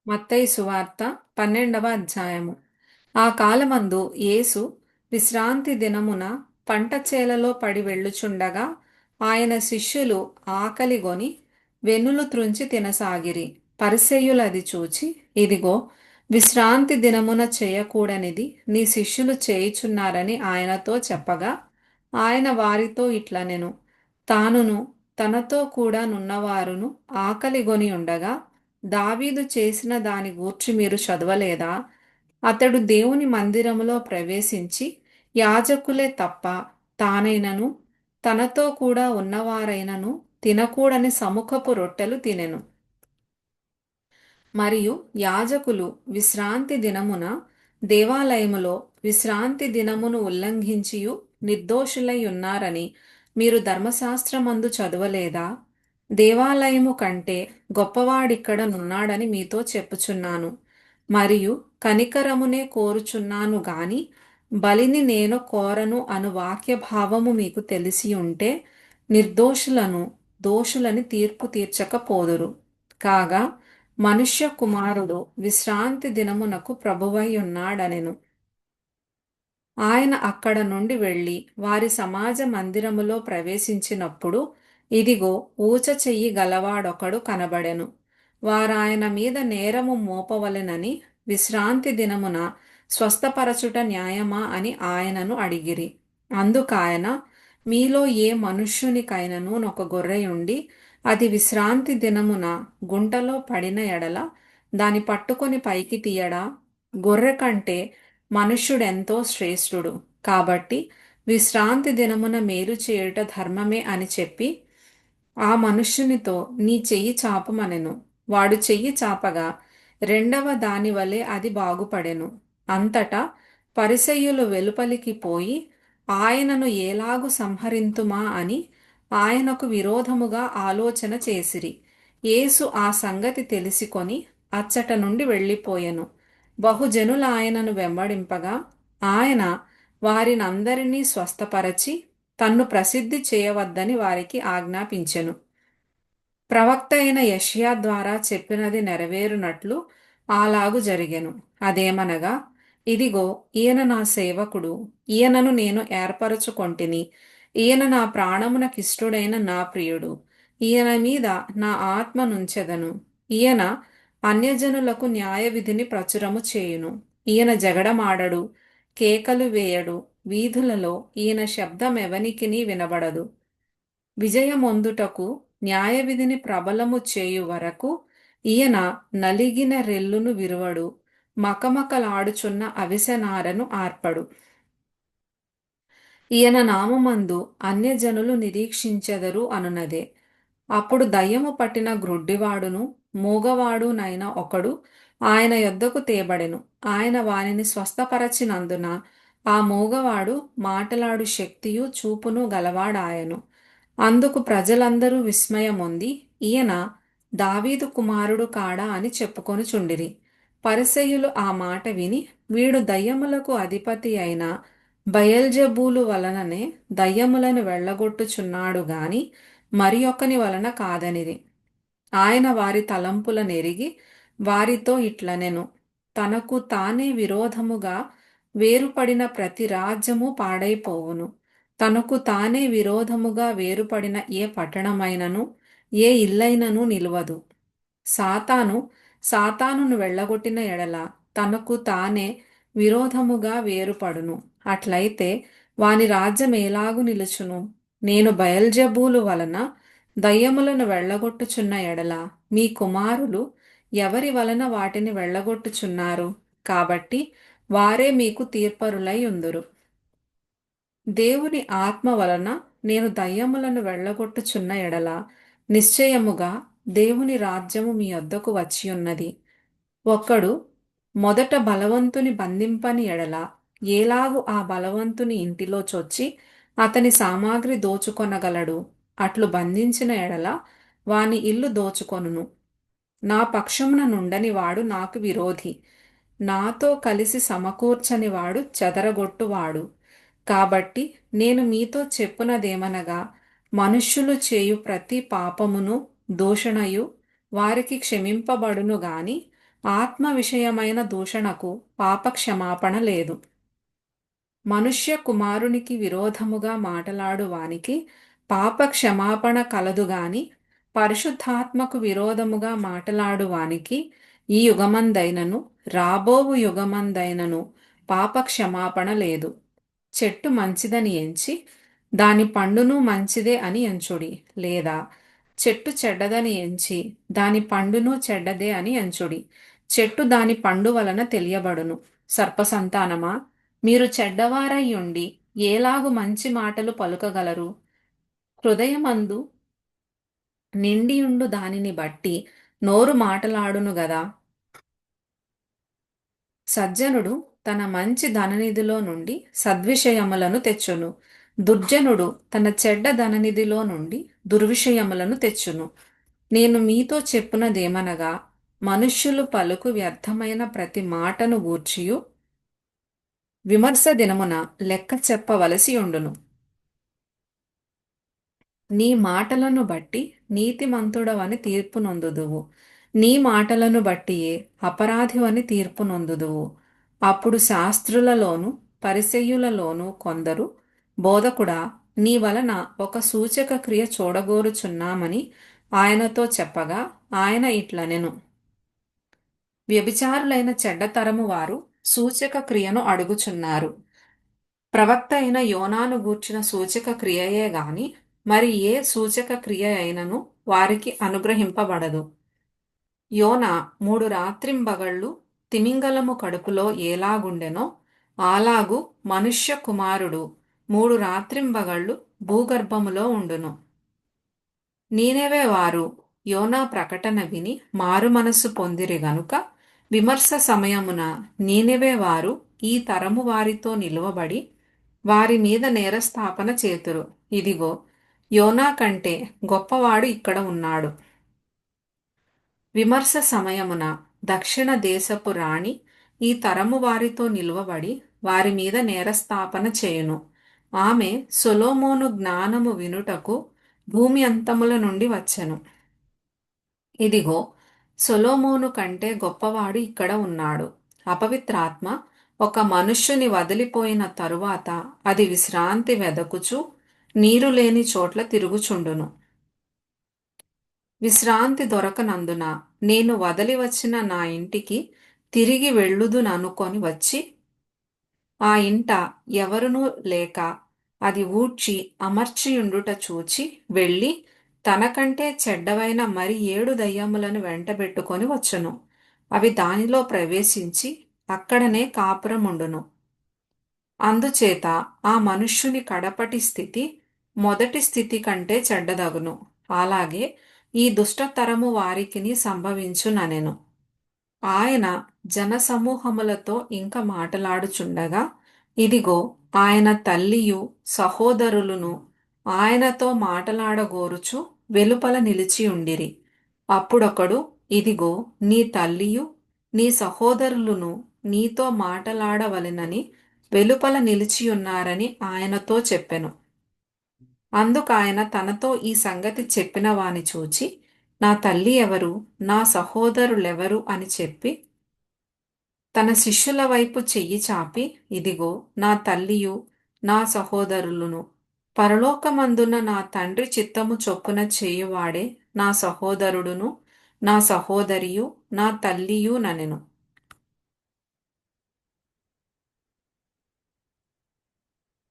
మత్తయి సువార్త 12వ అధ్యాయము. ఆ కాలమందు యేసు విశ్రాంతి దినమున పంట చేలలో పడి వెళ్ళుచుండగా ఆయన శిష్యులు ఆకలిగొని వెన్నులు త్రుంచి తినసాగిరి. పరిసెయ్యులది చూచి, ఇదిగో, విశ్రాంతి దినమున చేయకూడనిది నీ శిష్యులు చేయుచున్నారని ఆయనతో చెప్పగా, ఆయన వారితో ఇట్లనెను, తానును తనతో కూడా నున్నవారును ఆకలిగొని ఉండగా దావీదు చేసిన దాని గూర్చి మీరు చదవలేదా? అతడు దేవుని మందిరములో ప్రవేశించి యాజకులే తప్ప తానైనను తనతో కూడా ఉన్నవారైనను తినకూడని సముఖపు రొట్టెలు తినెను. మరియు యాజకులు విశ్రాంతి దినమున దేవాలయములో విశ్రాంతి దినమును ఉల్లంఘించియు నిర్దోషులై ఉన్నారని మీరు ధర్మశాస్త్రమందు చదవలేదా? దేవాలయము కంటే గొప్పవాడిక్కడ నున్నాడని మీతో చెప్పుచున్నాను. మరియు కనికరమునే కోరుచున్నాను గాని బలిని నేను కోరను అను వాక్య భావము మీకు తెలిసి ఉంటే నిర్దోషులను దోషులని తీర్పు తీర్చకపోదురు. కాగా మనుష్య కుమారుడు విశ్రాంతి దినమునకు ప్రభువై ఉన్నాడనెను. ఆయన అక్కడ నుండి వెళ్ళి వారి సమాజ మందిరములో ప్రవేశించినప్పుడు ఇదిగో, ఊచ చెయ్యి గలవాడొకడు కనబడెను. వారాయన మీద నేరము మోపవలెనని విశ్రాంతి దినమున స్వస్థపరచుట న్యాయమా అని ఆయనను అడిగిరి. అందుకాయన, మీలో ఏ మనుష్యునికైనను ఒక గొర్రెయుండి అది విశ్రాంతి దినమున గుంటలో పడిన ఎడల దాని పట్టుకొని పైకి తీయడా? గొర్రె కంటే మనుష్యుడెంతో శ్రేష్ఠుడు. కాబట్టి విశ్రాంతి దినమున మేలు చేయుట ధర్మమే అని చెప్పి ఆ మనుష్యునితో నీ చెయ్యి చాపమనెను. వాడు చెయ్యి చాపగా రెండవ దాని వలె అది బాగుపడెను. అంతటా పరిసయ్యులు వెలుపలికి పోయి ఆయనను ఏలాగు సంహరింతుమా అని ఆయనకు విరోధముగా ఆలోచన చేసిరి. యేసు ఆ సంగతి తెలిసికొని అచ్చట నుండి వెళ్ళిపోయెను. బహుజనులు ఆయనను వెంబడింపగా ఆయన వారినందరినీ స్వస్థపరచి తన్ను ప్రసిద్ధి చేయవద్దని వారికి ఆజ్ఞాపించెను. ప్రవక్త అయిన యెషయా ద్వారా చెప్పినది నెరవేరునట్లు అలాగు జరిగెను. అదేమనగా, ఇదిగో, ఈయన నా సేవకుడు, ఈయనను నేను ఏర్పరచుకొంటిని, ఈయన నా ప్రాణమునకిష్టుడైన నా ప్రియుడు, ఈయన మీద నా ఆత్మ నుంచెదను. ఈయన అన్యజనులకు న్యాయ విధిని ప్రచురము చేయును. ఈయన జగడమాడడు, కేకలు వేయడు, వీధులలో ఈయన శబ్దమెవనికిని వినబడదు. విజయమొందుటకు న్యాయవిధిని ప్రబలము చేయు వరకు ఈయన నలిగిన రెల్లును విరువడు, మకమకలాడుచున్న అవిసెనారను ఆర్పడు. ఈయన నామమందు అన్యజనులు నిరీక్షించెదరు అనునదే. అప్పుడు దయ్యము పట్టిన గ్రుడ్డివాడును మూగవాడునైన ఒకడు ఆయన యొద్దకు తేబడెను. ఆయన వానిని స్వస్థపరచినందున ఆ మూగవాడు మాటలాడు శక్తియు చూపును గలవాడాయెను. అందుకు ప్రజలందరూ విస్మయమొంది ఈయన దావీదు కుమారుడు కాడా అని చెప్పుకొనుచుండిరి. పరిసయ్యులు ఆ మాట విని, వీడు దయ్యములకు అధిపతి అయిన బయల్జెబూలు వలననే దయ్యములను వెళ్ళగొట్టుచున్నాడు గాని మరి ఒకని వలన కాదనిరి. ఆయన వారి తలంపుల నెరిగి వారితో ఇట్లనెను, తనకు తానే విరోధముగా వేరుపడిన ప్రతి రాజ్యము పాడైపోవును. తనకు తానే విరోధముగా వేరుపడిన ఏ పట్టణమైనను ఏ ఇల్లైనను నిలువదు. సాతాను సాతానును వెళ్ళగొట్టిన ఎడల తనకు తానే విరోధముగా వేరుపడును. అట్లయితే వాని రాజ్యం ఎలాగు నిలుచును? నేను బయల్జెబూలు వలన దయ్యములను వెళ్ళగొట్టుచున్న ఎడల మీ కుమారులు ఎవరి వలన వాటిని వెళ్ళగొట్టుచున్నారు? కాబట్టి వారే మీకు తీర్పరులై ఉందురు. దేవుని ఆత్మ వలన నేను దయ్యములను వెళ్ళగొట్టుచున్న ఎడల నిశ్చయముగా దేవుని రాజ్యము మీ యొద్దకు వచ్చియున్నది. ఒక్కడు మొదట బలవంతుని బంధింపని ఎడల ఏలాగు ఆ బలవంతుని ఇంటిలో చొచ్చి అతని సామాగ్రి దోచుకొనగలడు? అట్లు బంధించిన ఎడల వాని ఇల్లు దోచుకొనును. నా పక్షమున నుండని వాడు నాకు విరోధి, నాతో కలిసి సమకూర్చని వాడు చెదరగొట్టువాడు. కాబట్టి నేను మీతో చెప్పునదేమనగా, మనుష్యులు చేయు ప్రతి పాపమును దూషణయు వారికి క్షమింపబడును గాని ఆత్మ విషయమైన దూషణకు పాపక్షమాపణ లేదు. మనుష్య కుమారునికి విరోధముగా మాటలాడు వానికి పాప క్షమాపణ కలదుగాని పరిశుద్ధాత్మకు విరోధముగా మాటలాడు వానికి ఈ యుగమందైనను రాబోవు యుగమందైనను పాప క్షమాపణ లేదు. చెట్టు మంచిదని ఎంచి దాని పండును మంచిదే అని ఎంచుడి, లేదా చెట్టు చెడ్డదని ఎంచి దాని పండును చెడ్డదే అని ఎంచుడి. చెట్టు దాని పండు వలన తెలియబడును. సర్పసంతానమా, మీరు చెడ్డవారై ఉండి ఏలాగు మంచి మాటలు పలుకగలరు? హృదయమందు నిండియుండు దానిని బట్టి నోరు మాటలాడును గదా. సజ్జనుడు తన మంచి ధననిధిలో నుండి సద్విషయములను తెచ్చును, దుర్జనుడు తన చెడ్డ ధననిధిలో నుండి దుర్విషయములను తెచ్చును. నేను మీతో చెప్పునదేమనగా, మనుష్యులు పలుకు వ్యర్థమైన ప్రతి మాటను గూర్చియు విమర్శ దినమున లెక్క చెప్పవలసి ఉండును. నీ మాటలను బట్టి నీతిమంతుడవని తీర్పు నొందుదువు, నీ మాటలను బట్టియే అపరాధివని తీర్పు నొందుదువు. అప్పుడు శాస్త్రులలోను పరిసయ్యులలోను కొందరు, బోధకుడా, నీ వలన ఒక సూచక క్రియ చూడగోరుచున్నామని ఆయనతో చెప్పగా ఆయన ఇట్లనెను, వ్యభిచారులైన చెడ్డతరము వారు సూచక క్రియను అడుగుచున్నారు. ప్రవక్త అయిన యోనాను గూర్చిన సూచక క్రియయే గాని మరి ఏ సూచక క్రియ అయినను వారికి అనుగ్రహింపబడదు. యోనా 3 రాత్రింబగళ్ళు తిమింగలము కడుపులో ఏలాగుండెనో అలాగు మనుష్య కుమారుడు 3 రాత్రింబగళ్ళు భూగర్భములో ఉండును. నీనెవే వారు యోనా ప్రకటన విని మారుమనస్సు పొందిరి గనుక విమర్శ సమయమున నీనెవే వారు ఈ తరము వారితో నిలువబడి వారి మీద నేరస్థాపన చేతురు. ఇదిగో, యోనా కంటే గొప్పవాడు ఇక్కడ ఉన్నాడు. విమర్శ సమయమున దక్షిణ దేశపు రాణి ఈ తరము వారితో నిలువబడి వారి మీద నేరస్థాపన చేయును. ఆమె సొలొమోను జ్ఞానము వినుటకు భూమి అంతముల నుండి వచ్చెను. ఇదిగో, సొలొమోను కంటే గొప్పవాడు ఇక్కడ ఉన్నాడు. అపవిత్రాత్మ ఒక మనుష్యుని వదిలిపోయిన తరువాత అది విశ్రాంతి వెదకుచు నీరు లేని చోట్ల తిరుగుచుండును. విశ్రాంతి దొరకనందున నేను వదిలి వచ్చిన నా ఇంటికి తిరిగి వెళ్ళుదుననుకొని వచ్చి ఆ ఇంట ఎవరునూ లేక అది ఊడ్చి అమర్చియుండుట చూచి వెళ్ళి తనకంటే చెడ్డవైన మరి 7 దయ్యములను వెంటబెట్టుకొని వచ్చును. అవి దానిలో ప్రవేశించి అక్కడనే కాపురముండును. అందుచేత ఆ మనుష్యుని కడపటి స్థితి మొదటి స్థితి కంటే చెడ్డదగును. అలాగే ఈ దుష్టతరము వారికిని సంభవించుననెను. ఆయన జనసమూహములతో ఇంక మాటలాడుచుండగా ఇదిగో, ఆయన తల్లియు సహోదరులును ఆయనతో మాటలాడగోరుచు వెలుపల నిలిచియుండిరి. అప్పుడొకడు, ఇదిగో, నీ తల్లియు నీ సహోదరులును నీతో మాటలాడవలెనని వెలుపల నిలిచియున్నారని ఆయనతో చెప్పెను. అందుకాయన తనతో ఈ సంగతి చెప్పిన వాని చూచి, నా తల్లి ఎవరు, నా సహోదరులెవరు అని చెప్పి తన శిష్యుల వైపు చెయ్యి చాపి, ఇదిగో, నా తల్లియు నా సహోదరులును, పరలోకమందున్న నా తండ్రి చిత్తము చొప్పున చేయువాడే నా సహోదరుడును నా సహోదరియు నా తల్లియు ననెను.